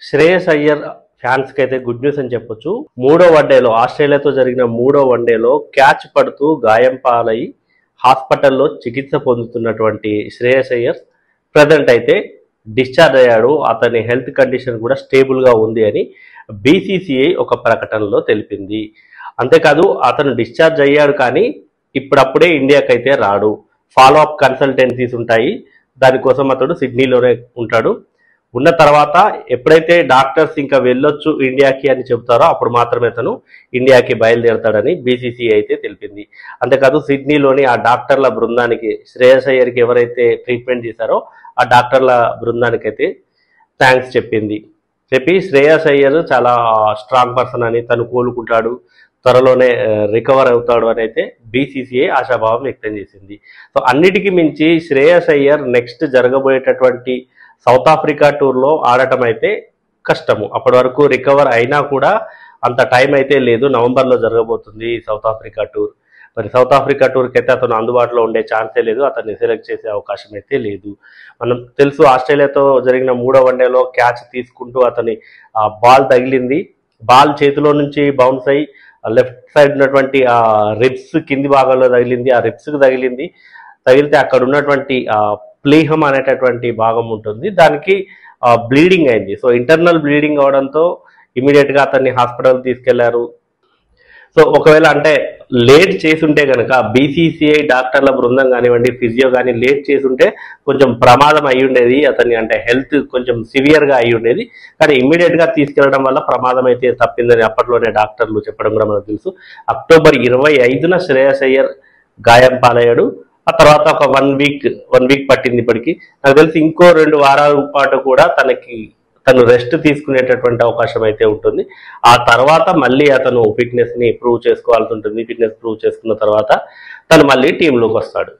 Shreyas Iyer fans కి అయితే good news అని చెప్పొచ్చు. మూడో వన్డేలో ఆస్ట్రేలియాతో జరిగిన మూడో వన్డేలో క్యాచ్ పడుతూ గాయం పాలై హాస్పిటల్లో చికిత్స పొందుతున్నటువంటి శ్రేయస్ అయ్యర్ ప్రజెంట్ అయితే డిశ్చార్జ్ అయ్యాడు. అతని హెల్త్ కండిషన్ కూడా స్టేబుల్ గా ఉంది అని బీసీసీఐ ఒక ప్రకటనలో తెలిపింది. అంతేకాదు అతను డిశ్చార్జ్ అయ్యాడు, కానీ ఇప్పుడప్పుడే ఇండియాకైతే రాడు. ఫాలో అప్ కన్సల్టెన్సీస్ ఉంటాయి, దానికోసం అతడు సిడ్నీలోనే ఉంటాడు. ఉన్న తర్వాత ఎప్పుడైతే డాక్టర్స్ ఇంకా వెళ్ళొచ్చు ఇండియాకి అని చెబుతారో అప్పుడు మాత్రమే తను ఇండియాకి బయలుదేరతాడని బీసీసీఐ అయితే తెలిపింది. అంతేకాదు సిడ్నీలోని ఆ డాక్టర్ల బృందానికి, శ్రేయస్ అయ్యర్కి ఎవరైతే ట్రీట్మెంట్ చేశారో ఆ డాక్టర్ల బృందానికి అయితే థ్యాంక్స్ చెప్పి శ్రేయస్ అయ్యర్ చాలా స్ట్రాంగ్ పర్సన్ అని, తను కోలుకుంటాడు, త్వరలోనే రికవర్ అవుతాడు అని అయితే బీసీసీఐ ఆశాభావం వ్యక్తం చేసింది. సో అన్నిటికీ మించి శ్రేయస్ అయ్యర్ నెక్స్ట్ జరగబోయేటటువంటి సౌత్ ఆఫ్రికా టూర్లో ఆడటం అయితే కష్టము. అప్పటి వరకు రికవర్ అయినా కూడా అంత టైం అయితే లేదు. నవంబర్లో జరగబోతుంది సౌత్ ఆఫ్రికా టూర్. మరి సౌత్ ఆఫ్రికా టూర్కి అయితే అతను అందుబాటులో ఉండే ఛాన్సే లేదు, అతన్ని సెలెక్ట్ చేసే అవకాశం అయితే లేదు. మనం తెలుసు ఆస్ట్రేలియాతో జరిగిన మూడో వన్డేలో క్యాచ్ తీసుకుంటూ అతని బాల్ తగిలింది. బాల్ చేతిలో నుంచి బౌన్స్ అయ్యి లెఫ్ట్ సైడ్ ఉన్నటువంటి ఆ రిబ్స్ కింది భాగంలో తగిలింది. ఆ రిబ్స్కి తగిలితే అక్కడ ఉన్నటువంటి ప్లీహం అనేటటువంటి భాగం ఉంటుంది, దానికి బ్లీడింగ్ అయింది. సో ఇంటర్నల్ బ్లీడింగ్ అవడంతో ఇమీడియట్ గా అతన్ని హాస్పిటల్ తీసుకెళ్లారు. సో ఒకవేళ అంటే లేట్ చేసుంటే కనుక బీసీసీఐ డాక్టర్ల బృందం కానివ్వండి, ఫిజియో కానీ లేట్ చేసుంటే కొంచెం ప్రమాదం అయి ఉండేది, అతని అంటే హెల్త్ కొంచెం సివియర్ గా అయి ఉండేది. కానీ ఇమ్మీడియట్ గా తీసుకెళ్లడం వల్ల ప్రమాదం అయితే తప్పిందని అప్పట్లోనే డాక్టర్లు చెప్పడం కూడా మనకు తెలుసు. అక్టోబర్ 25న శ్రేయస్ అయ్యర్ గాయం పాలయ్యాడు. ఆ తర్వాత ఒక వన్ వీక్ పట్టింది. ఇప్పటికి నాకు తెలిసి ఇంకో 2 వారాల పాటు కూడా తను రెస్ట్ తీసుకునేటటువంటి అవకాశం అయితే ఉంటుంది. ఆ తర్వాత మళ్ళీ అతను ఫిట్నెస్ ని ప్రూవ్ చేసుకోవాల్సి ఉంటుంది. ఫిట్నెస్ ప్రూవ్ చేసుకున్న తర్వాత తను మళ్ళీ టీంలోకి వస్తాడు.